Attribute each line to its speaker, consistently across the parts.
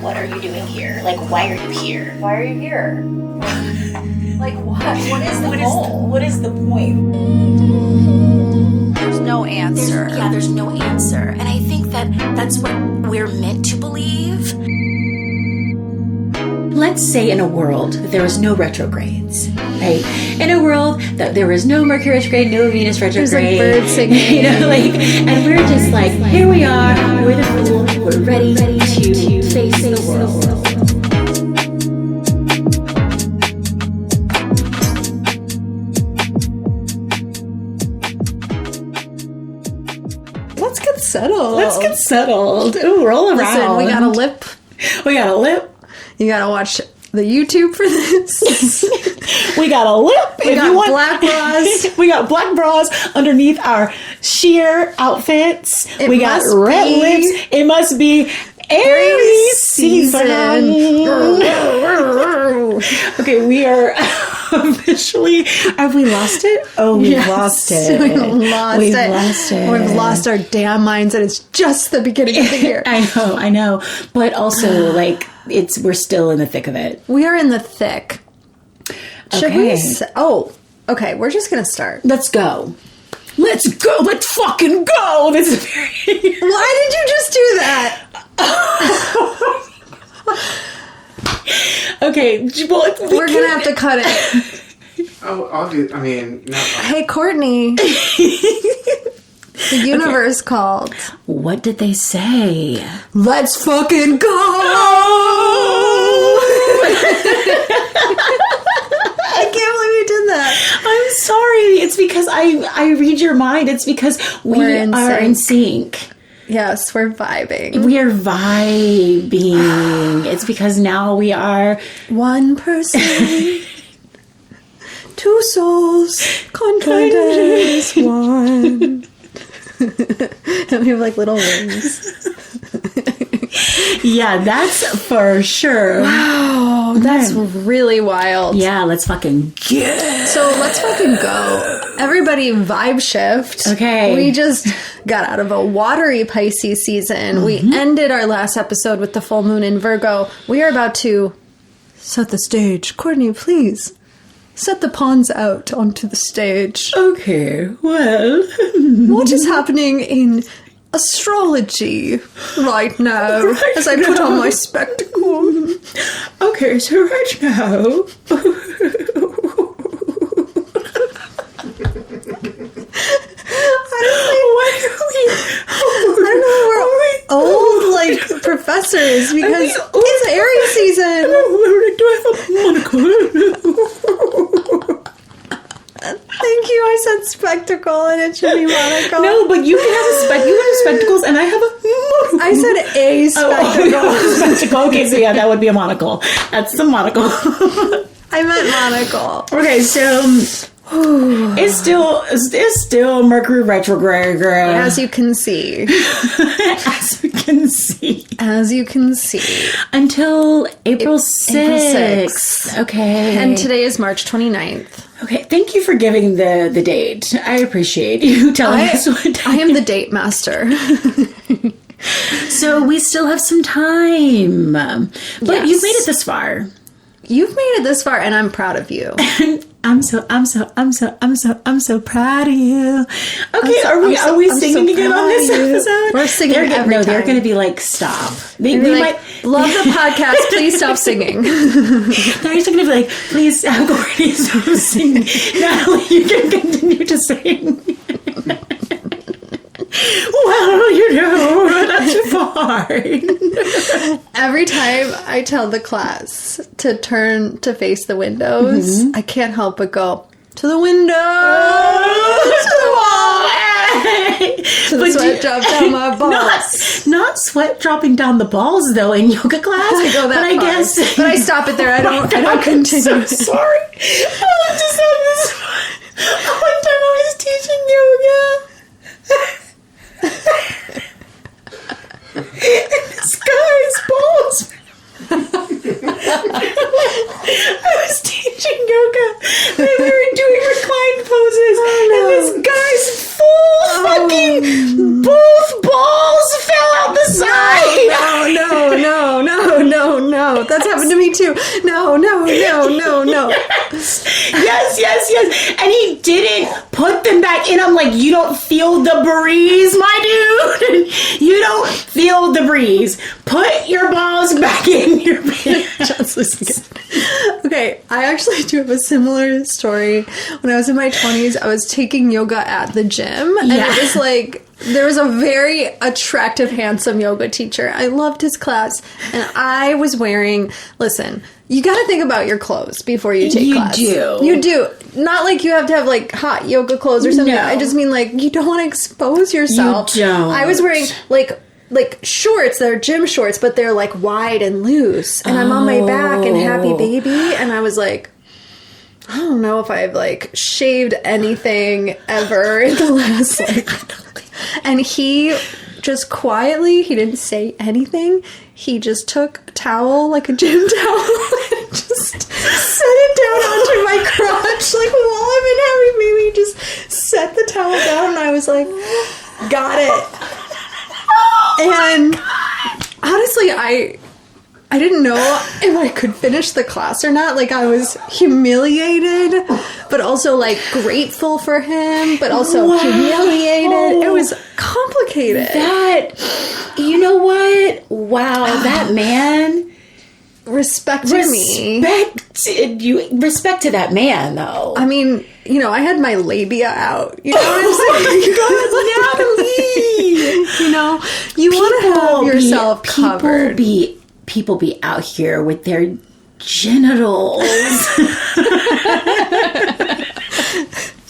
Speaker 1: what are you doing here? Like, why are you here?
Speaker 2: Why are you here? Like, what? What is the goal?
Speaker 1: What is the point?
Speaker 2: There's no answer.
Speaker 1: There's no answer. And I think that's what we're meant to believe. Let's say in a world that there was no retrogrades, right? In a world that there was no Mercury retrograde, no Venus retrograde.
Speaker 2: There's like birds singing.
Speaker 1: You know, like, and we're just like, here we are, we're the fool, we're ready to face the world.
Speaker 2: Let's get settled.
Speaker 1: Ooh, roll around.
Speaker 2: Listen, we got a lip. You gotta watch the YouTube for this.
Speaker 1: We got a lip.
Speaker 2: We got black bras.
Speaker 1: We got black bras underneath our sheer outfits. We got red lips. It must be Aries season. Okay, we are officially. Have we lost it? Oh, we've lost it.
Speaker 2: We've lost it. We've lost our damn minds, and it's just the beginning of the year.
Speaker 1: I know. But also, like, we're still in the thick of it.
Speaker 2: We are in the thick. Should
Speaker 1: Okay.
Speaker 2: Okay. We're just gonna start.
Speaker 1: Let's go. Let's go. Let's fucking go. This is very.
Speaker 2: Why did you just do that?
Speaker 1: Okay, well,
Speaker 2: We're gonna have to cut it.
Speaker 3: Oh, I'll do. I mean, no.
Speaker 2: Hey, Courtney. The universe called.
Speaker 1: What did they say?
Speaker 2: Let's fucking go! I can't believe you did that.
Speaker 1: I'm sorry. It's because I read your mind. It's because we are in sync.
Speaker 2: Yes, we're vibing.
Speaker 1: We are vibing. It's because now we are
Speaker 2: One person. Two souls. Conjoined as one. And we have like little wings.
Speaker 1: Yeah, that's for sure.
Speaker 2: Wow, that's really wild.
Speaker 1: Yeah, let's fucking get.
Speaker 2: So let's fucking go. Everybody vibe shift.
Speaker 1: Okay.
Speaker 2: We just got out of a watery Pisces season. We ended our last episode with the full moon in Virgo. We are about to set the stage. Courtney, please. Set the pawns out onto the stage.
Speaker 1: Okay, well.
Speaker 2: What is happening in astrology right now as I put on my spectacles?
Speaker 1: Okay, so right now.
Speaker 2: Old, like, professors, because it's Aries season.
Speaker 1: Do I have a monocle?
Speaker 2: Thank you, I said spectacle and it should be monocle.
Speaker 1: No, but you can have you have spectacles and I have a monocle.
Speaker 2: I said a spectacle.
Speaker 1: Spectacle. Okay, so yeah, that would be a monocle. That's the monocle.
Speaker 2: I meant monocle.
Speaker 1: Okay, so it's still Mercury retrograde.
Speaker 2: As you can see. As you can see.
Speaker 1: Until April 6th. Okay.
Speaker 2: And today is March 29th.
Speaker 1: Okay, thank you for giving the date. I appreciate you telling us what time.
Speaker 2: I am the date master.
Speaker 1: So we still have some time. But
Speaker 2: Yes.
Speaker 1: you've made it this far.
Speaker 2: You've made it this far and I'm proud of you.
Speaker 1: I'm so proud of you. Okay, are we singing again on this episode?
Speaker 2: We're singing every time.
Speaker 1: No, they're going to be like, stop. They
Speaker 2: like, love the podcast, please stop singing.
Speaker 1: They're just going to be like, please, Courtney, stop singing. Natalie, you can continue to sing. Well, that's fine.
Speaker 2: Every time I tell the class to turn to face the windows, I can't help but go, to the window! To the wall! To the sweat drop down my balls.
Speaker 1: Not sweat dropping down the balls, though, in yoga class.
Speaker 2: I go that
Speaker 1: but
Speaker 2: far.
Speaker 1: I guess...
Speaker 2: But I stop it there. I don't continue.
Speaker 1: I'm so sorry. I just had this... One time I was teaching yoga. And this guy's balls. I was teaching yoga and we were doing reclined poses, and this guy's full fucking both balls fell out the side.
Speaker 2: No. to. No.
Speaker 1: Yes. And he didn't put them back in. I'm like, you don't feel the breeze, my dude. You don't feel the breeze. Put your balls back in your pants.
Speaker 2: Just listen. Okay, I actually do have a similar story. When I was in my 20s, I was taking yoga at the gym, and it was like, there was a very attractive, handsome yoga teacher. I loved his class, and I was wearing, listen, you got to think about your clothes before you take class. You do. Not like you have to have like hot yoga clothes or something. No. I just mean like you don't want to expose yourself.
Speaker 1: You don't.
Speaker 2: I was wearing like shorts, they're gym shorts, but they're like wide and loose. And I'm on my back and happy baby. And I was like, I don't know if I've like shaved anything ever in the last like. And he just quietly, he didn't say anything. He just took a towel, like a gym towel, and just set it down onto my crotch. Like while I'm in happy baby, just set the towel down. And I was like, got it. And honestly, I didn't know if I could finish the class or not. Like, I was humiliated, but also, like, grateful for him, but also humiliated. It was complicated.
Speaker 1: You know what? Wow, that man
Speaker 2: respected me.
Speaker 1: Respect to that man, though.
Speaker 2: I mean, you know, I had my labia out. You know what I'm saying?
Speaker 1: God, Natalie!
Speaker 2: You know, you want to have yourself covered.
Speaker 1: People be out here with their genitals.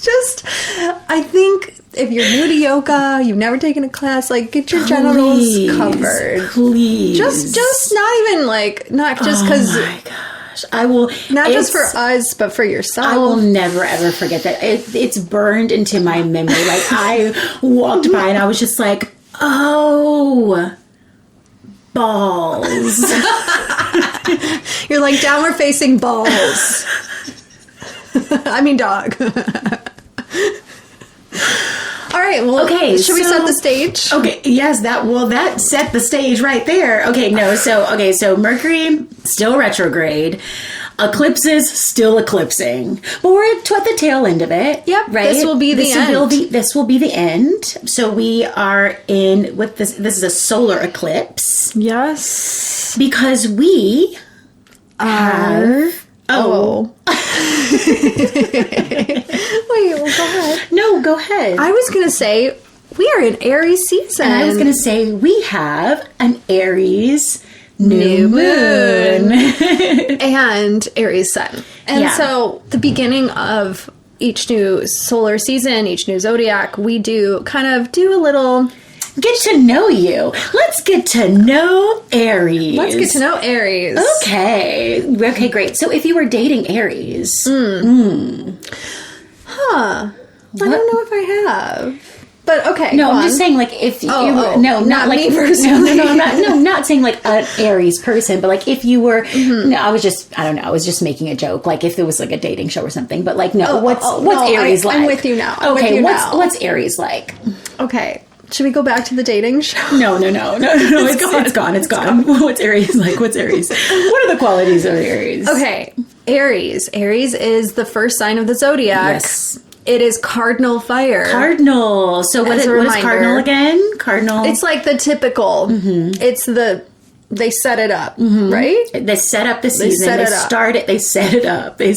Speaker 2: Just, I think if you're new to yoga, you've never taken a class, like get your genitals covered.
Speaker 1: Please.
Speaker 2: Just not even like, not just because.
Speaker 1: Oh my gosh. I will.
Speaker 2: Not just for us, but for yourself.
Speaker 1: I will never ever forget that. It's burned into my memory. Like I walked by and I was just like, oh. Balls.
Speaker 2: You're like downward facing balls. I mean dog. All right, well,
Speaker 1: okay,
Speaker 2: should we set the stage?
Speaker 1: Okay, yes, that set the stage right there. Okay, so Mercury still retrograde. Eclipses still eclipsing, but we're at the tail end of it.
Speaker 2: Yep,
Speaker 1: right.
Speaker 2: This will be the end.
Speaker 1: This will be the end. So we are in with this. This is a solar eclipse.
Speaker 2: Yes,
Speaker 1: because we are.
Speaker 2: Oh. Wait, well, go ahead.
Speaker 1: No, go ahead.
Speaker 2: I was gonna say we are in Aries season,
Speaker 1: and I was gonna say we have an Aries. New moon.
Speaker 2: And Aries sun. And so the beginning of each new solar season, each new zodiac, we do a little
Speaker 1: get to know you. Let's get to know Aries. Okay, great. So if you were dating Aries.
Speaker 2: I don't know if I have. But okay,
Speaker 1: no, I'm just saying, like, if you were, not like
Speaker 2: me personally.
Speaker 1: I'm not saying like an Aries person, but like if you were, no, I was just making a joke, like if it was like a dating show or something. But like, no, what's Aries like?
Speaker 2: I'm with you now.
Speaker 1: What's Aries like?
Speaker 2: Okay, should we go back to the dating show?
Speaker 1: No, it's gone. What's Aries like? What's Aries? What are the qualities of Aries?
Speaker 2: Okay, Aries is the first sign of the zodiac.
Speaker 1: Yes.
Speaker 2: It is cardinal fire.
Speaker 1: Cardinal. So what is cardinal again? Cardinal.
Speaker 2: It's like the typical. Mm-hmm. It's they set it up, right?
Speaker 1: They set up the season. They start it. They set it up. They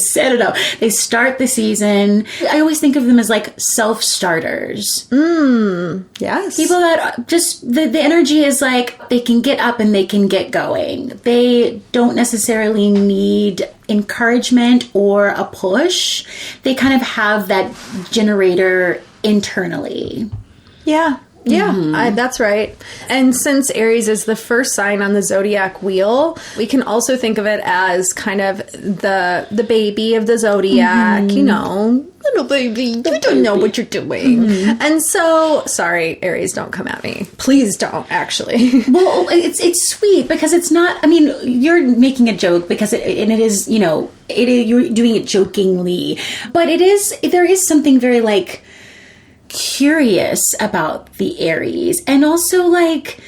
Speaker 1: start the season. I always think of them as like self-starters.
Speaker 2: Yes.
Speaker 1: People that just, the energy is like, they can get up and they can get going. They don't necessarily need encouragement or a push. They kind of have that generator internally.
Speaker 2: Yeah. Yeah, that's right. And since Aries is the first sign on the zodiac wheel, we can also think of it as kind of the baby of the zodiac, you know, little baby, you don't know what you're doing. And so, sorry, Aries, don't come at me. Please don't, actually.
Speaker 1: Well, it's sweet because it's not, I mean, you're making a joke because it is, you know, you're doing it jokingly, but there is something very like, curious about the Aries, and also like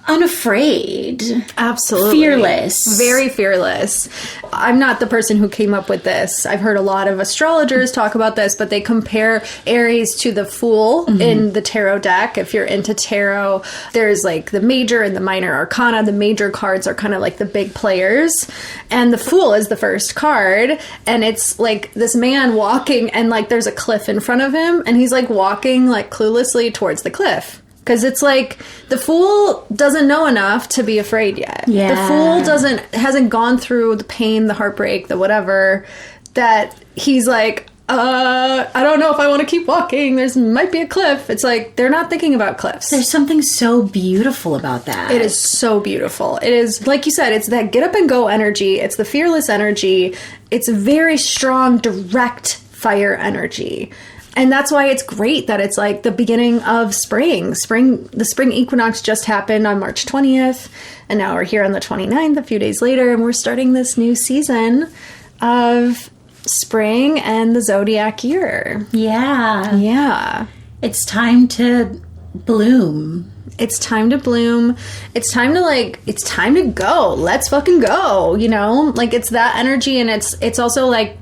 Speaker 1: unafraid.
Speaker 2: Absolutely.
Speaker 1: Fearless.
Speaker 2: Very fearless. I'm not the person who came up with this. I've heard a lot of astrologers talk about this, but they compare Aries to the Fool in the tarot deck. If you're into tarot, there's like the major and the minor arcana. The major cards are kind of like the big players. And the Fool is the first card. And it's like this man walking and like there's a cliff in front of him. And he's like walking like cluelessly towards the cliff. Because it's like the Fool doesn't know enough to be afraid yet.
Speaker 1: Yeah.
Speaker 2: The Fool hasn't gone through the pain, the heartbreak, the whatever, that he's like, I don't know if I want to keep walking. Might be a cliff. It's like they're not thinking about cliffs.
Speaker 1: There's something so beautiful about that.
Speaker 2: It is so beautiful. It is, like you said, it's that get up and go energy. It's the fearless energy. It's very strong, direct fire energy. And that's why it's great that it's like the beginning of spring. The spring equinox just happened on March 20th. And now we're here on the 29th, a few days later. And we're starting this new season of spring and the zodiac year.
Speaker 1: Yeah.
Speaker 2: Yeah.
Speaker 1: It's time to bloom.
Speaker 2: It's time to bloom. It's time to go. Let's fucking go. You know, like it's that energy. And it's also like,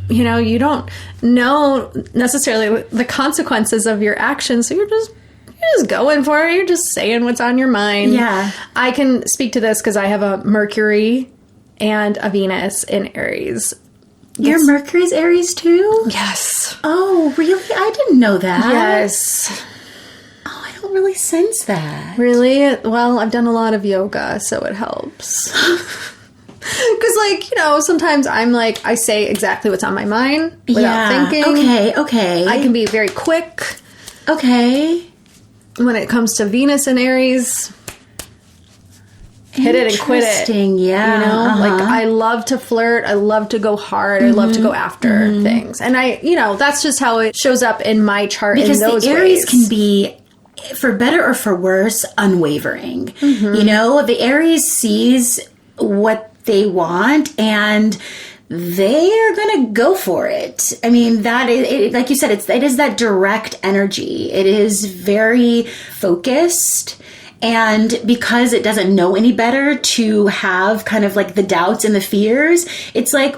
Speaker 2: you know, you don't know necessarily the consequences of your actions. So you're just going for it. You're just saying what's on your mind.
Speaker 1: Yeah.
Speaker 2: I can speak to this because I have a Mercury and a Venus in Aries.
Speaker 1: Your Mercury's Aries too?
Speaker 2: Yes.
Speaker 1: Oh, really? I didn't know that.
Speaker 2: Yes.
Speaker 1: Oh, I don't really sense that.
Speaker 2: Really? Well, I've done a lot of yoga, so it helps. Because, like, you know, sometimes I'm like, I say exactly what's on my mind without thinking.
Speaker 1: Okay.
Speaker 2: I can be very quick.
Speaker 1: Okay.
Speaker 2: When it comes to Venus and Aries, hit it and quit it.
Speaker 1: Interesting, yeah.
Speaker 2: You know, like I love to flirt. I love to go hard. I love to go after things. And that's just how it shows up in my chart
Speaker 1: because
Speaker 2: in those
Speaker 1: the Aries
Speaker 2: ways.
Speaker 1: can be, for better or for worse, unwavering. You know, the Aries sees what they want and they are going to go for it. I mean, that is, like you said, it is that direct energy. It is very focused. And because it doesn't know any better to have kind of like the doubts and the fears, it's like,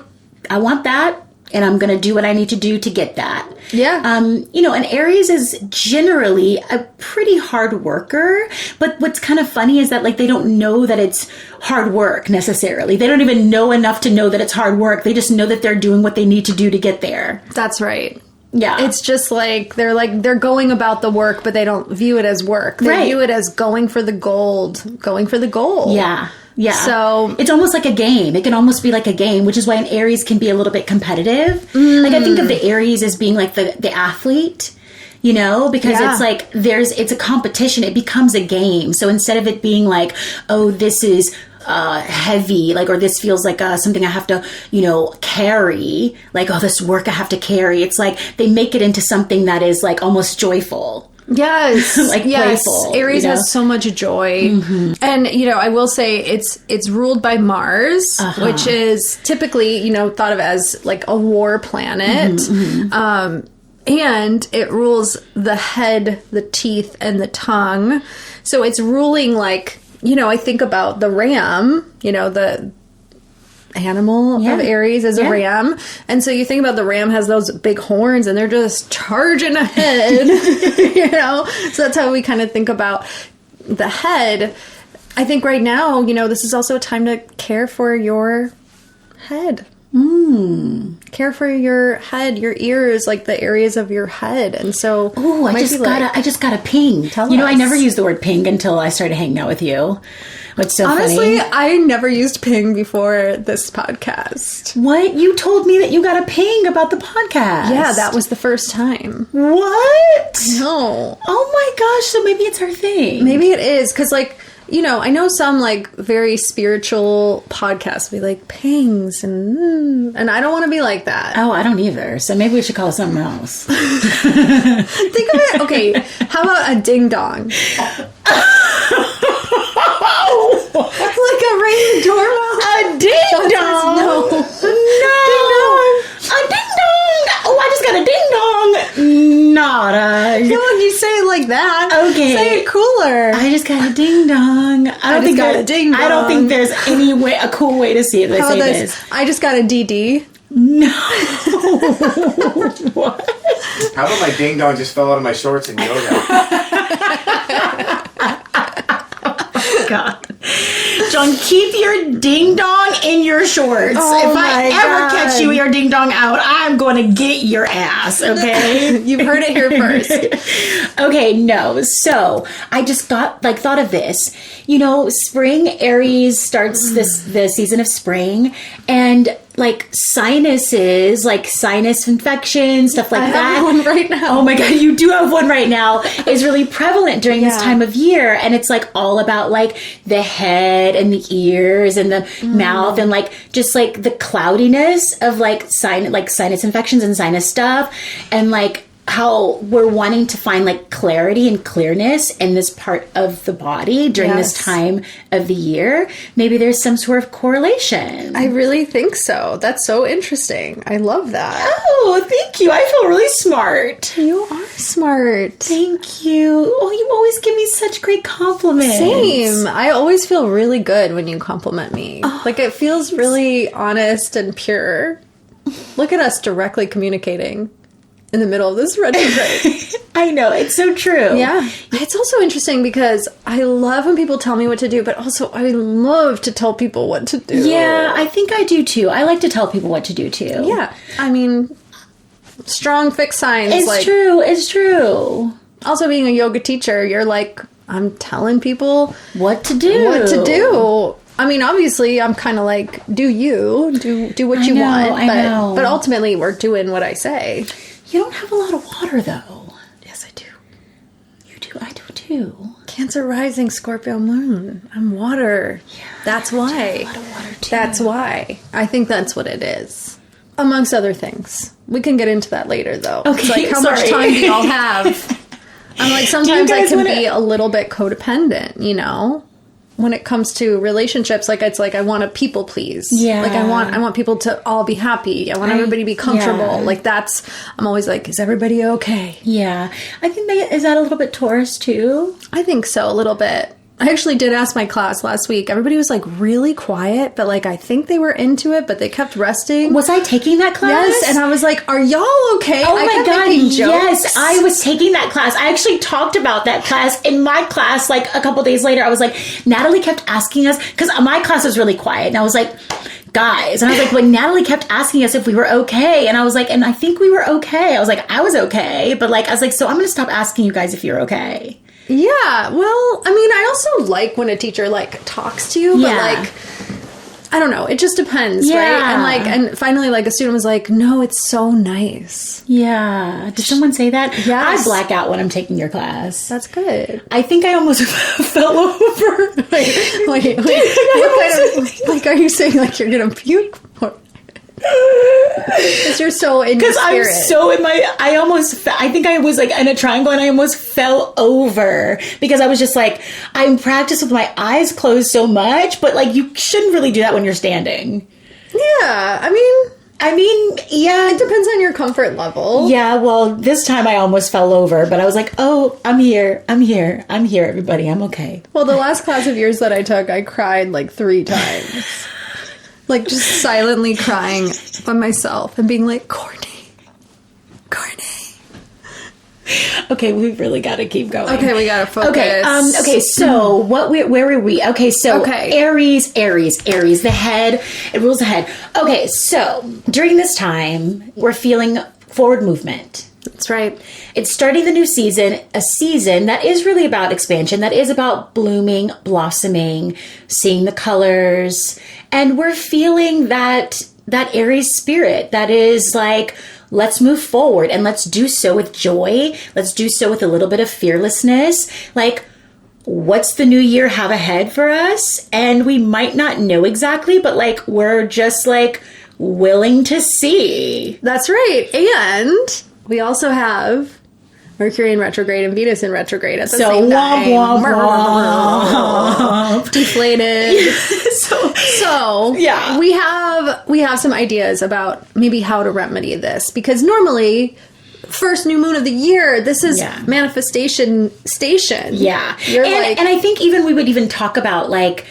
Speaker 1: I want that and I'm going to do what I need to do to get that.
Speaker 2: Yeah.
Speaker 1: You know, and Aries is generally a pretty hard worker, but what's kind of funny is that like they don't know that it's hard work necessarily. They don't even know enough to know that it's hard work. They just know that they're doing what they need to do to get there.
Speaker 2: That's right.
Speaker 1: Yeah.
Speaker 2: It's just like they're going about the work, but they don't view it as work. They view it as going for the gold.
Speaker 1: Yeah. Yeah.
Speaker 2: So
Speaker 1: it's almost like a game. It can almost be like a game, which is why an Aries can be a little bit competitive. Like I think of the Aries as being like the athlete, you know, because it's like it's a competition. It becomes a game. So instead of it being like, oh, this is heavy, like, or this feels like something I have to, you know, carry, like, oh, this work I have to carry. It's like they make it into something that is like almost joyful.
Speaker 2: Yes.
Speaker 1: Like playful.
Speaker 2: Aries
Speaker 1: you know?
Speaker 2: has so much joy. And, you know, I will say it's ruled by Mars, which is typically, you know, thought of as like a war planet. And it rules the head, the teeth, and the tongue. So it's ruling like, you know, I think about the ram, you know, the animal of Aries is a ram. And so you think about the ram has those big horns and they're just charging ahead, you know? So that's how we kind of think about the head. I think right now, you know, this is also a time to care for your head. Care for your head, your ears, like the areas of your head. And so,
Speaker 1: I just got a ping. You know, I never used the word ping until I started hanging out with you. What's so
Speaker 2: honestly,
Speaker 1: funny?
Speaker 2: I never used ping before this podcast.
Speaker 1: What? You told me that you got a ping about the podcast.
Speaker 2: Yeah, that was the first time.
Speaker 1: What?
Speaker 2: No.
Speaker 1: Oh my gosh, so maybe it's our thing.
Speaker 2: Maybe it is, because like, you know, I know some like very spiritual podcasts be like pings and I don't want to be like that.
Speaker 1: Oh, I don't either. So maybe we should call it something else.
Speaker 2: Think of it. Okay, how about a ding dong? Like a ring doorbell?
Speaker 1: A ding dong?
Speaker 2: No.
Speaker 1: Ding dong. A ding dong. Oh, I just got a ding dong. Nada.
Speaker 2: No, you say it like that.
Speaker 1: Okay.
Speaker 2: Say it cool similar.
Speaker 1: I just got a ding dong. I don't think there's any way, a cool way to see it.
Speaker 2: How about this? I just got a DD.
Speaker 1: No. What?
Speaker 3: How about my ding dong just fell out of my shorts in yoga?
Speaker 1: God. John, keep your ding dong in your shorts.
Speaker 2: Oh
Speaker 1: if I ever
Speaker 2: God.
Speaker 1: catch you with your ding dong out, I'm going to get your ass, okay?
Speaker 2: You've heard it here first.
Speaker 1: Okay, no. So I just thought of this. You know, spring, Aries starts the season of spring, and like sinuses, like sinus infections, stuff like
Speaker 2: I
Speaker 1: that.
Speaker 2: have one right now.
Speaker 1: Oh my God, you do have one right now. Is really prevalent during this time of year, and it's like all about like the head and the ears and the mouth and like just like the cloudiness of like sinus infections and sinus stuff, and like how we're wanting to find like clarity and clearness in this part of the body during this time of the year. Maybe there's some sort of correlation.
Speaker 2: I really think so. That's so interesting. I love that.
Speaker 1: Oh, thank you. I feel really smart.
Speaker 2: You are smart.
Speaker 1: Thank you. Oh, you always give me such great compliments.
Speaker 2: Same. I always feel really good when you compliment me. Like it feels really honest and pure. Look at us directly communicating in the middle of this retrograde.
Speaker 1: I know, it's so true.
Speaker 2: Yeah. It's also interesting because I love when people tell me what to do, but also I love to tell people what to do.
Speaker 1: Yeah, I think I do too. I like to tell people what to do too.
Speaker 2: Yeah. I mean, strong fixed signs.
Speaker 1: It's true. It's true.
Speaker 2: Also, being a yoga teacher, you're like, I'm telling people
Speaker 1: What to do.
Speaker 2: what to do. I mean, obviously, I'm kind of like, do what you want.
Speaker 1: I know.
Speaker 2: But ultimately, we're doing what I say.
Speaker 1: You don't have a lot of water though.
Speaker 2: Yes, I do.
Speaker 1: You do. I do too.
Speaker 2: Cancer rising, Scorpio moon. I'm water.
Speaker 1: Yeah,
Speaker 2: that's why.
Speaker 1: a lot of water too.
Speaker 2: That's why. I think that's what it is. Amongst other things. We can get into that later, though.
Speaker 1: Okay,
Speaker 2: It's like, how much time do y'all have? I'm like, sometimes I
Speaker 1: guys
Speaker 2: can
Speaker 1: wanna-
Speaker 2: be a little bit codependent, you know? When it comes to relationships, like it's like I want to people please.
Speaker 1: Yeah.
Speaker 2: Like I want people to all be happy. I want everybody to be comfortable.
Speaker 1: yeah.
Speaker 2: Like that's I'm always like, is everybody okay?
Speaker 1: Yeah, I think is that a little bit Taurus too?
Speaker 2: I think so, a little bit. I actually did ask my class last week. Everybody was like really quiet, but like I think they were into it, but they kept resting.
Speaker 1: Was I taking that class?
Speaker 2: Yes, and I was like, "Are y'all okay?"
Speaker 1: Oh
Speaker 2: I
Speaker 1: my
Speaker 2: kept
Speaker 1: God,
Speaker 2: making jokes.
Speaker 1: yes, I was taking that class. I actually talked about that class in my class like a couple days later. I was like, Natalie kept asking us, because my class was really quiet, and I was like, guys, and I was like, when Natalie kept asking us if we were okay, and I was like, and I think we were okay. I was like, I was okay, but like, I was like, so I'm going to stop asking you guys if you're okay.
Speaker 2: Yeah, well, I mean, I also like when a teacher like talks to you, but
Speaker 1: Yeah.
Speaker 2: like I don't know, it just depends,
Speaker 1: Yeah.
Speaker 2: right? And finally like a student was like, "No, it's so nice."
Speaker 1: Yeah. Did someone say that?
Speaker 2: Yes.
Speaker 1: I black out when I'm taking your class.
Speaker 2: That's good.
Speaker 1: I think I almost fell over.
Speaker 2: Wait. What kind of, like, are you saying like you're gonna puke? Because you're so in your
Speaker 1: Because I'm
Speaker 2: spirit.
Speaker 1: so in my, I think I was like in a triangle and I almost fell over because I was just like, I'm practiced with my eyes closed so much, but like you shouldn't really do that when you're standing.
Speaker 2: Yeah, I mean,
Speaker 1: Yeah.
Speaker 2: it depends on your comfort level.
Speaker 1: Yeah, well, this time I almost fell over, but I was like, oh, I'm here, everybody, I'm okay.
Speaker 2: Well, the last class of yours that I took, I cried like 3 times. Like, just silently crying by myself and being like, Courtney.
Speaker 1: Okay, we've really got to keep going.
Speaker 2: Okay, we gotta focus.
Speaker 1: Okay, so where were we? Okay, so
Speaker 2: Okay.
Speaker 1: Aries, the head, it rules the head. Okay, so during this time, we're feeling forward movement.
Speaker 2: That's right.
Speaker 1: It's starting the new season, a season that is really about expansion, that is about blooming, blossoming, seeing the colors, and we're feeling that Aries spirit that is like, let's move forward and let's do so with joy. Let's do so with a little bit of fearlessness. Like, what's the new year have ahead for us? And we might not know exactly, but like, we're just like willing to see.
Speaker 2: That's right. And we also have Mercury in retrograde and Venus in retrograde at the same time. Deflated. So
Speaker 1: yeah.
Speaker 2: we have some ideas about maybe how to remedy this, because normally first new moon of the year. This is manifestation station.
Speaker 1: Yeah.
Speaker 2: You're
Speaker 1: and I think even we would even talk about like,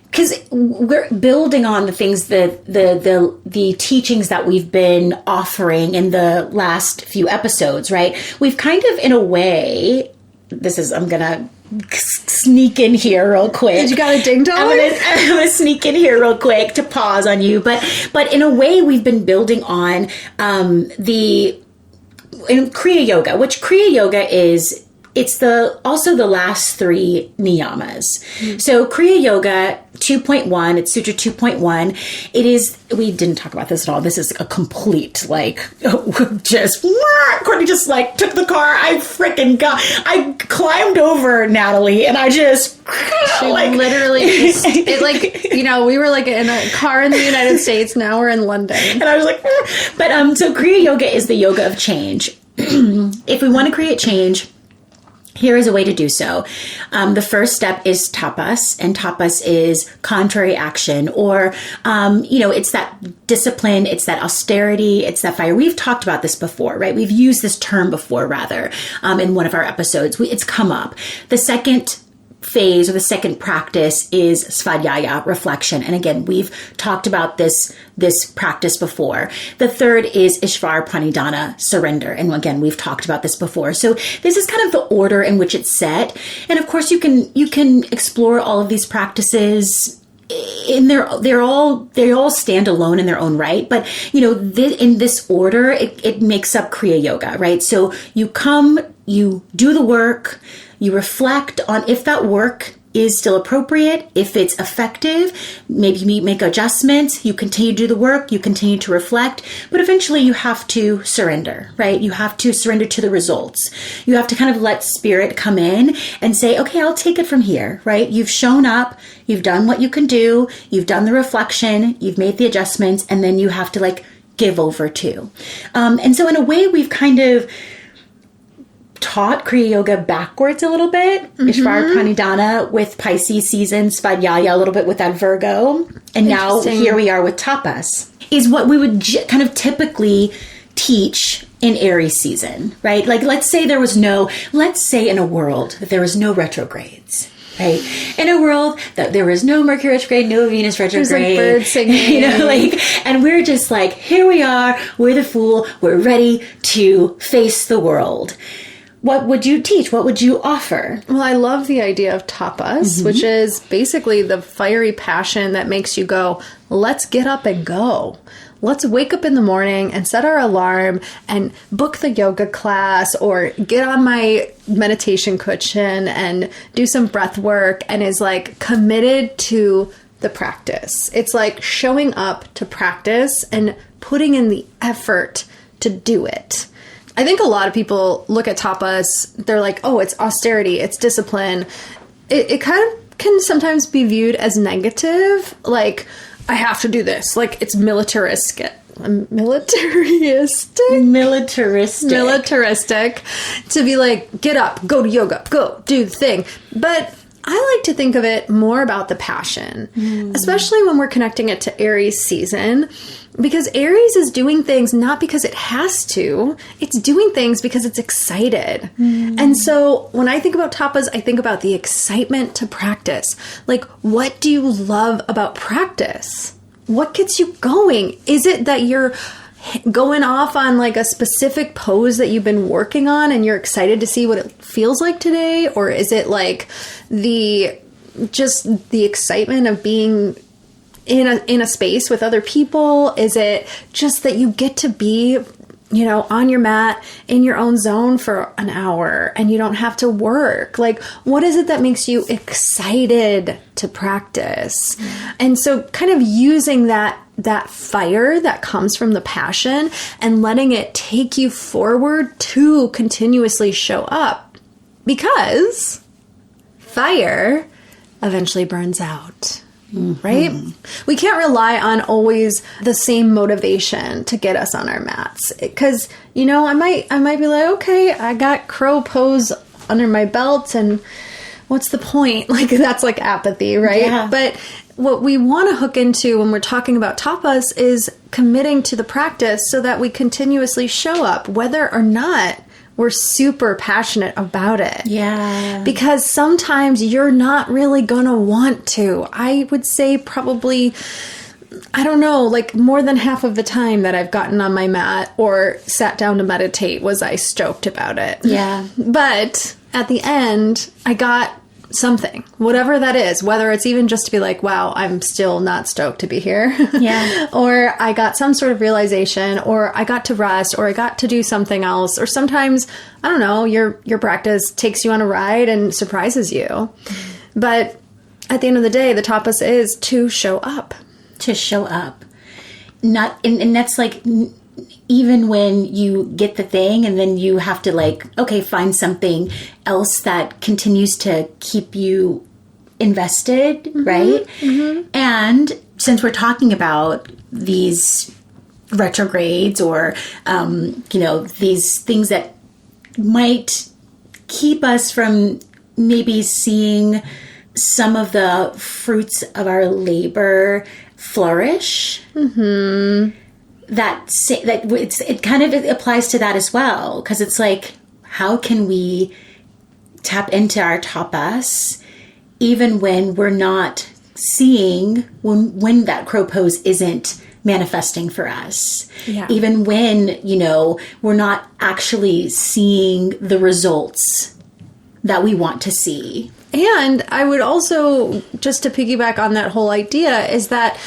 Speaker 1: because we're building on the things, the teachings that we've been offering in the last few episodes, right? We've kind of, in a way, I'm going to sneak in here real quick.
Speaker 2: Did you got a ding dong?
Speaker 1: I'm gonna sneak in here real quick to pause on you. But in a way, we've been building on in Kriya Yoga, which Kriya Yoga is, it's also the last 3 niyamas. So Kriya Yoga 2.1, it's Sutra 2.1. It is, we didn't talk about this at all. This is a complete, Courtney just took the car. I climbed over Natalie and I just,
Speaker 2: literally just, we were in a car in the United States. Now we're in London.
Speaker 1: And I was like, but, so Kriya Yoga is the yoga of change. If we want to create change, here is a way to do so. The first step is tapas, and tapas is contrary action, or, it's that discipline, it's that austerity, it's that fire. We've talked about this before, right? We've used this term before, rather, in one of our episodes. It's come up. The second phase or the second practice is svadhyaya, reflection. And again, we've talked about this practice before. The third is ishvar pranidhana, surrender. And again, we've talked about this before. So this is kind of the order in which it's set. And of course, you can explore all of these practices they all stand alone in their own right. But, in this order, it makes up Kriya Yoga, right? So you come, you do the work, you reflect on if that work is still appropriate, if it's effective, maybe you make adjustments, you continue to do the work, you continue to reflect, but eventually you have to surrender, right? You have to surrender to the results. You have to kind of let spirit come in and say, okay, I'll take it from here, right? You've shown up, you've done what you can do, you've done the reflection, you've made the adjustments, and then you have to give over to. And so in a way, we've kind of taught Kriya Yoga backwards a little bit. Ishvara Pranidhana with Pisces season, Svadhyaya a little bit with that Virgo. And now here we are with Tapas. Is what we would kind of typically teach in Aries season, right? Let's say in a world that there was no retrogrades. Right? In a world that there was no Mercury retrograde, no Venus retrograde.
Speaker 2: There's birds singing.
Speaker 1: And we're just here we are, we're the fool, we're ready to face the world. What would you teach? What would you offer?
Speaker 2: Well, I love the idea of tapas, which is basically the fiery passion that makes you go, let's get up and go. Let's wake up in the morning and set our alarm and book the yoga class or get on my meditation cushion and do some breath work, and is committed to the practice. It's showing up to practice and putting in the effort to do it. I think a lot of people look at tapas, they're like, oh, it's austerity, it's discipline. It kind of can sometimes be viewed as negative, I have to do this, it's militaristic to be get up, go to yoga, go do the thing. But I like to think of it more about the passion, especially when we're connecting it to Aries season, because Aries is doing things not because it has to, it's doing things because it's excited. And so when I think about tapas, I think about the excitement to practice. What do you love about practice? What gets you going? Is it that you're going off on a specific pose that you've been working on and you're excited to see what it feels like today? Or is it the excitement of being in a space with other people? Is it just that you get to be, on your mat in your own zone for an hour and you don't have to work? What is it that makes you excited to practice? And so kind of using that fire that comes from the passion and letting it take you forward to continuously show up, because fire eventually burns out. Right? We can't rely on always the same motivation to get us on our mats, because, I might be okay, I got crow pose under my belt and what's the point? That's apathy, right? Yeah. But what we want to hook into when we're talking about tapas is committing to the practice so that we continuously show up, whether or not we're super passionate about it.
Speaker 1: Yeah.
Speaker 2: Because sometimes you're not really going to want to. I would say probably, I don't know, like more than half of the time that I've gotten on my mat or sat down to meditate was I stoked about it.
Speaker 1: Yeah.
Speaker 2: But at the end, I got something, whatever that is, whether it's even just to be like, wow, I'm still not stoked to be here.
Speaker 1: Yeah.
Speaker 2: Or I got some sort of realization, or I got to rest, or I got to do something else. Or sometimes, I don't know, your practice takes you on a ride and surprises you. But at the end of the day, the tapas is to show up.
Speaker 1: To show up. Not, and that's like, even when you get the thing and then you have to like, okay, find something else that continues to keep you invested, right? Mm-hmm. And since we're talking about these retrogrades or, these things that might keep us from maybe seeing some of the fruits of our labor flourish, it kind of applies to that as well, because it's like, how can we tap into our tapas even when we're not seeing, when that crow pose isn't manifesting for us, even when we're not actually seeing the results that we want to see.
Speaker 2: And I would also, just to piggyback on that whole idea, is that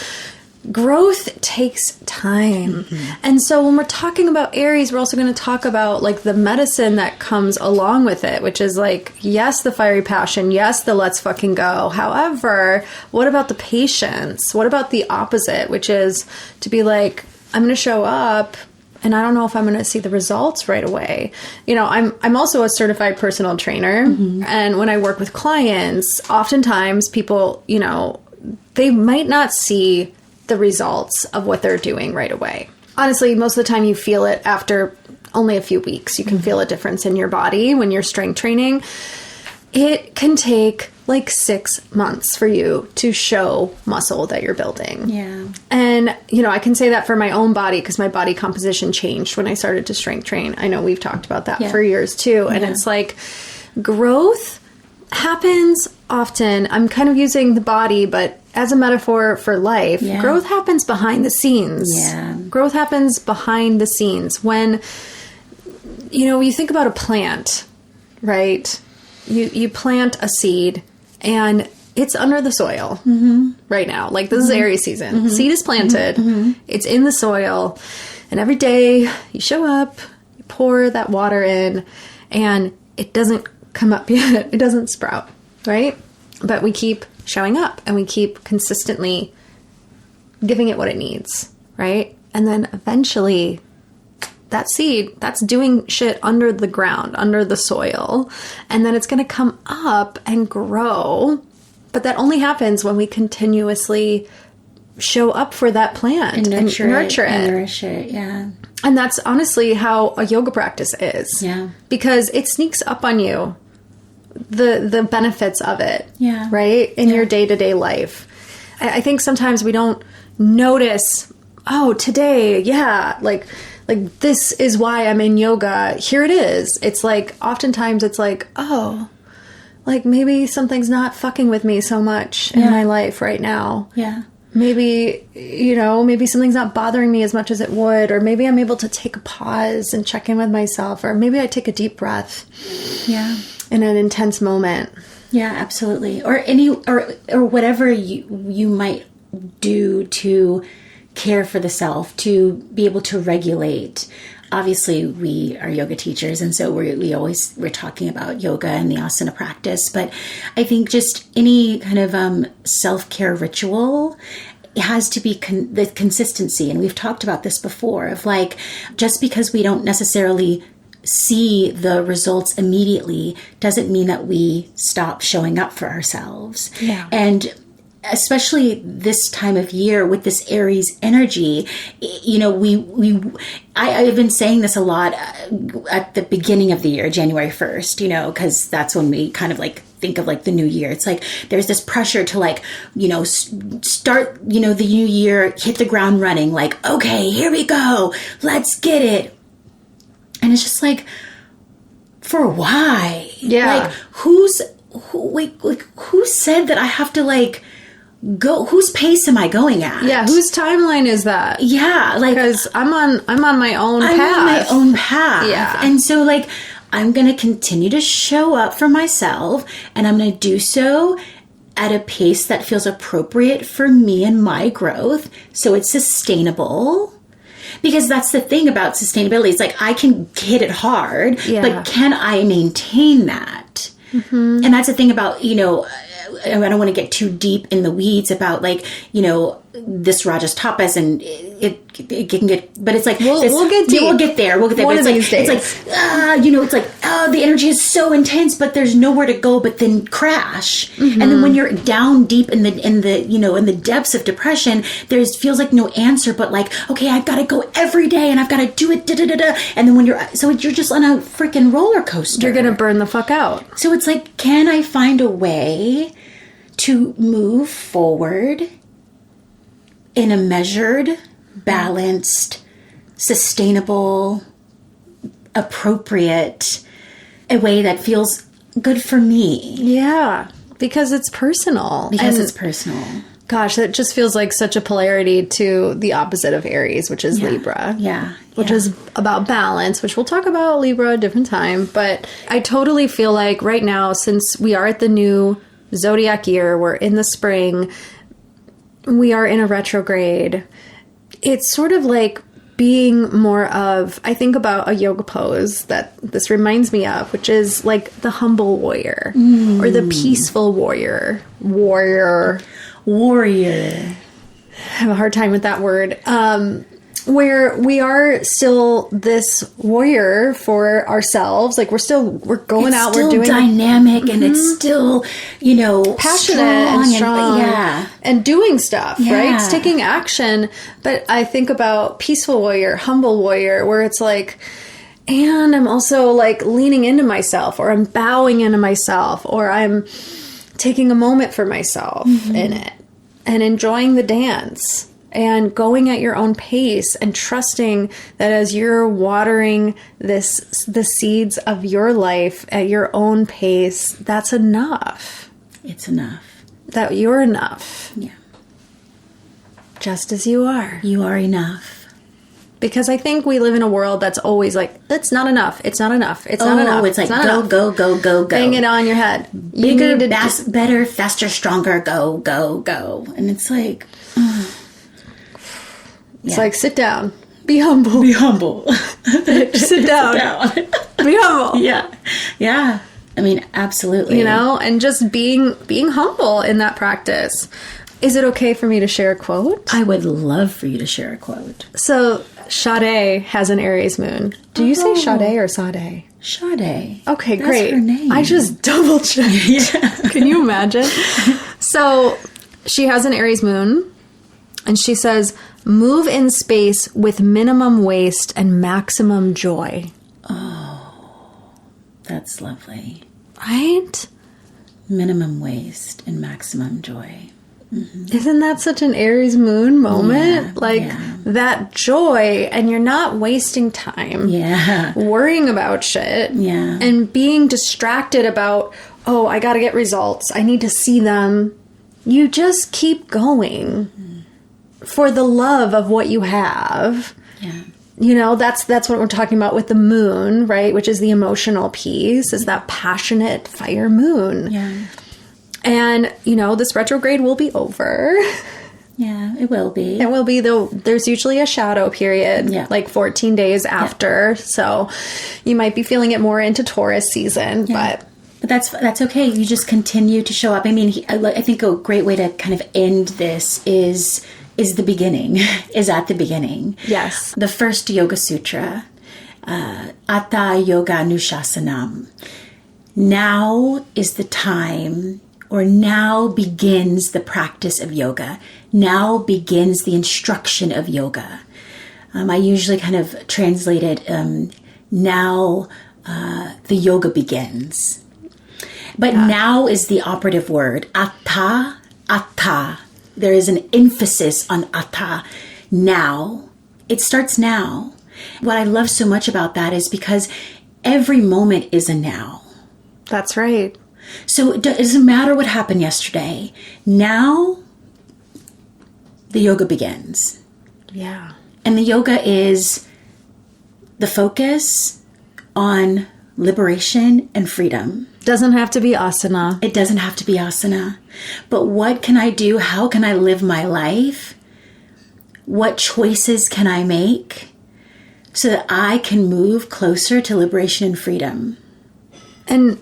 Speaker 2: growth takes time. Mm-hmm. And so when we're talking about Aries, we're also going to talk about like the medicine that comes along with it, which is like, yes, the fiery passion. Yes, the let's fucking go. However, what about the patience? What about the opposite, which is to be like, I'm going to show up and I don't know if I'm going to see the results right away. I'm also a certified personal trainer. Mm-hmm. And when I work with clients, oftentimes people, they might not see the results of what they're doing right away. Honestly, most of the time you feel it after only a few weeks. You can feel a difference in your body when you're strength training. It can take like 6 months for you to show muscle that you're building.
Speaker 1: Yeah.
Speaker 2: And, I can say that for my own body because my body composition changed when I started to strength train. I know we've talked about that for years too. And it's like growth happens often. I'm kind of using the body, but as a metaphor for life, growth happens behind the scenes.
Speaker 1: Yeah.
Speaker 2: Growth happens behind the scenes. When, you think about a plant, right? You plant a seed and it's under the soil right now. Like this is Aries season. Mm-hmm. Seed is planted. Mm-hmm. It's in the soil. And every day you show up, you pour that water in, and it doesn't come up yet. It doesn't sprout, right? But we keep showing up and we keep consistently giving it what it needs, right? And then eventually that seed, that's doing shit under the ground, under the soil, and then it's going to come up and grow. But that only happens when we continuously show up for that plant and nurture it.
Speaker 1: And nourish it, yeah.
Speaker 2: And that's honestly how a yoga practice is.
Speaker 1: Yeah.
Speaker 2: Because it sneaks up on you, the benefits of it.
Speaker 1: Yeah.
Speaker 2: Right? In your day-to-day life. I think sometimes we don't notice, oh, today, like this is why I'm in yoga. Here it is. It's like, oftentimes it's like, oh, like maybe something's not fucking with me so much in my life right now.
Speaker 1: Yeah.
Speaker 2: Maybe, maybe something's not bothering me as much as it would, or maybe I'm able to take a pause and check in with myself, or maybe I take a deep breath.
Speaker 1: Yeah.
Speaker 2: In an intense moment.
Speaker 1: Yeah, absolutely. Or or whatever you might do to care for the self, to be able to regulate. Obviously, we are yoga teachers, and so we're talking about yoga and the asana practice. But I think just any kind of self-care ritual, it has to be the consistency. And we've talked about this before, of like, just because we don't necessarily see the results immediately doesn't mean that we stop showing up for ourselves.
Speaker 2: Yeah.
Speaker 1: And especially this time of year with this Aries energy, I've been saying this a lot at the beginning of the year, January 1st, because that's when we kind of like think of like the new year. It's like there's this pressure to like, start, the new year, hit the ground running, like, okay, here we go. Let's get it. And it's just like, for why?
Speaker 2: Yeah.
Speaker 1: Like, who said that I have to like go? Whose pace am I going at?
Speaker 2: Yeah. Whose timeline is that?
Speaker 1: Yeah. Like,
Speaker 2: because I'm on my own path.
Speaker 1: I'm on my own path.
Speaker 2: Yeah.
Speaker 1: And so like, I'm going to continue to show up for myself, and I'm going to do so at a pace that feels appropriate for me and my growth. So it's sustainable. Because that's the thing about sustainability. It's like I can hit it hard, but can I maintain that? Mm-hmm. And that's the thing about, I don't want to get too deep in the weeds about like, this Rajas Tapas, and it can get, but it's like,
Speaker 2: we'll get deep.
Speaker 1: We'll get there. One
Speaker 2: of these days.
Speaker 1: It's like, the energy is so intense, but there's nowhere to go but then crash. Mm-hmm. And then when you're down deep in the depths of depression, feels like no answer, but like, okay, I've got to go every day and I've got to do it. And then you're just on a freaking roller coaster.
Speaker 2: You're going to burn the fuck out.
Speaker 1: So it's like, can I find a way to move forward in a measured, balanced, sustainable, appropriate, a way that feels good for me?
Speaker 2: Yeah, because it's personal.
Speaker 1: It's personal.
Speaker 2: Gosh, that just feels like such a polarity to the opposite of Aries, which is Libra.
Speaker 1: Yeah.
Speaker 2: Which is about balance, which we'll talk about Libra a different time. But I totally feel like right now, since we are at the new zodiac year, we're in the spring, we are in a retrograde. It's sort of like being more of, I think about a yoga pose that this reminds me of, which is like the humble warrior or the peaceful warrior. Warrior.
Speaker 1: I
Speaker 2: have a hard time with that word. Where we are still this warrior for ourselves. Like we're going out, we're doing
Speaker 1: dynamic, and it's still,
Speaker 2: passionate and strong, and doing stuff, right? It's taking action. But I think about peaceful warrior, humble warrior, where it's like, and I'm also like leaning into myself, or I'm bowing into myself, or I'm taking a moment for myself in it and enjoying the dance. And going at your own pace and trusting that as you're watering the seeds of your life at your own pace, that's enough.
Speaker 1: It's enough.
Speaker 2: That you're enough.
Speaker 1: Yeah.
Speaker 2: Just as you are.
Speaker 1: You are enough.
Speaker 2: Because I think we live in a world that's always like, it's not enough. It's not enough. It's not enough.
Speaker 1: It's like, go.
Speaker 2: Bang it on your head.
Speaker 1: Bigger, better, faster, stronger, go. And it's like...
Speaker 2: It's like, sit down. Be humble.
Speaker 1: Be humble.
Speaker 2: Sit down. Be humble.
Speaker 1: Yeah. Yeah. I mean, absolutely.
Speaker 2: And just being humble in that practice. Is it okay for me to share a quote?
Speaker 1: I would love for you to share a quote.
Speaker 2: So, Sade has an Aries moon. Do you say Sade or Sade?
Speaker 1: Sade.
Speaker 2: Okay,
Speaker 1: That's
Speaker 2: great.
Speaker 1: her name.
Speaker 2: I just double checked.
Speaker 1: Yeah.
Speaker 2: Can you imagine? So, she has an Aries moon, and she says, move in space with minimum waste and maximum joy.
Speaker 1: Oh, that's lovely.
Speaker 2: Right?
Speaker 1: Minimum waste and maximum joy. Mm-hmm.
Speaker 2: Isn't that such an Aries moon moment? That joy, and you're not wasting time worrying about shit and being distracted about, I gotta get results. I need to see them. You just keep going for the love of what you have. Yeah. That's what we're talking about with the moon, right? Which is the emotional piece, is that passionate fire moon.
Speaker 1: Yeah.
Speaker 2: And, this retrograde will be over.
Speaker 1: Yeah, it will be.
Speaker 2: It will be, though. There's usually a shadow period, like 14 days after. So you might be feeling it more into Taurus season, but
Speaker 1: that's okay. You just continue to show up. I mean, I think a great way to kind of end this is the beginning, is at the beginning.
Speaker 2: Yes.
Speaker 1: The first Yoga Sutra, Atta Yoga Anushasanam. Now is the time, or now begins the practice of yoga. Now begins the instruction of yoga. I usually kind of translate it, now the yoga begins. But now is the operative word. Atta. There is an emphasis on atta. Now. It starts now. What I love so much about that is because every moment is a now.
Speaker 2: That's right.
Speaker 1: So it doesn't matter what happened yesterday. Now, the yoga begins.
Speaker 2: Yeah.
Speaker 1: And the yoga is the focus on liberation and freedom.
Speaker 2: Doesn't have to be asana.
Speaker 1: It doesn't have to be asana. But what can I do? How can I live my life? What choices can I make so that I can move closer to liberation and freedom?
Speaker 2: And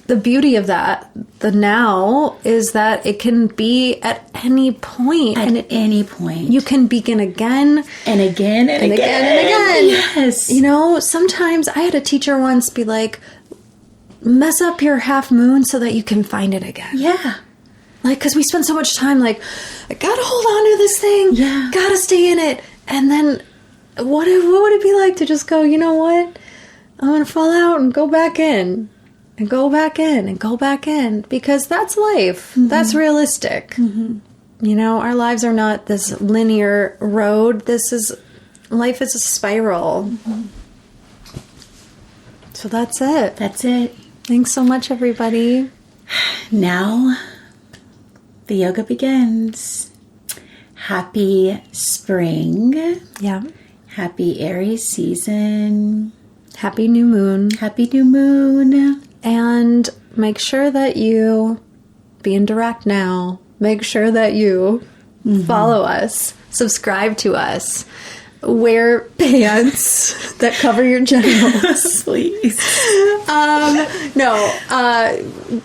Speaker 2: the beauty of that, the now, is that it can be at any point.
Speaker 1: At any point.
Speaker 2: You can begin again.
Speaker 1: And again and again.
Speaker 2: And again.
Speaker 1: Yes.
Speaker 2: You know, sometimes I had a teacher once be like, mess up your half moon so that you can find it again.
Speaker 1: Yeah.
Speaker 2: Like, because we spend so much time like, I gotta hold on to this thing.
Speaker 1: Yeah.
Speaker 2: Gotta stay in it. And then what would it be like to just go, you know what? I'm gonna fall out and go back in. And go back in and go back in. Because that's life. Mm-hmm. That's realistic. Mm-hmm. You know, our lives are not this linear road. Life is a spiral. Mm-hmm. So that's it.
Speaker 1: That's it.
Speaker 2: Thanks so much, everybody.
Speaker 1: Now, the yoga begins. Happy spring.
Speaker 2: Yeah.
Speaker 1: Happy Aries season.
Speaker 2: Happy new moon.
Speaker 1: Happy new moon.
Speaker 2: And make sure that you be in direct now. Make sure that you follow us. Subscribe to us. Wear pants that cover your genitals.
Speaker 1: Please.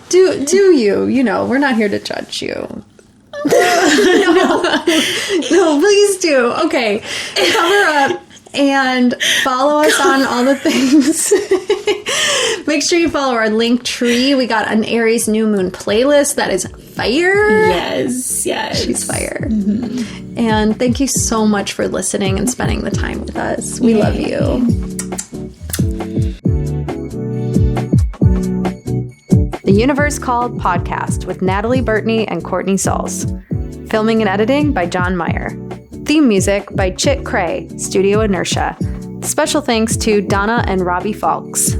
Speaker 2: Do you. You know, we're not here to judge you. No, please do. Okay. Cover up and follow us on all the things. Make sure you follow our link tree. We got an Aries new moon playlist that is fire.
Speaker 1: Yes.
Speaker 2: She's fire. Mm-hmm. And thank you so much for listening and spending the time with us. We love you. The Universe Called Podcast with Natalie Burtney and Courtney Sauls. Filming and editing by John Meyer. Theme music by Chit Cray, Studio Inertia. Special thanks to Donna and Robbie Falks.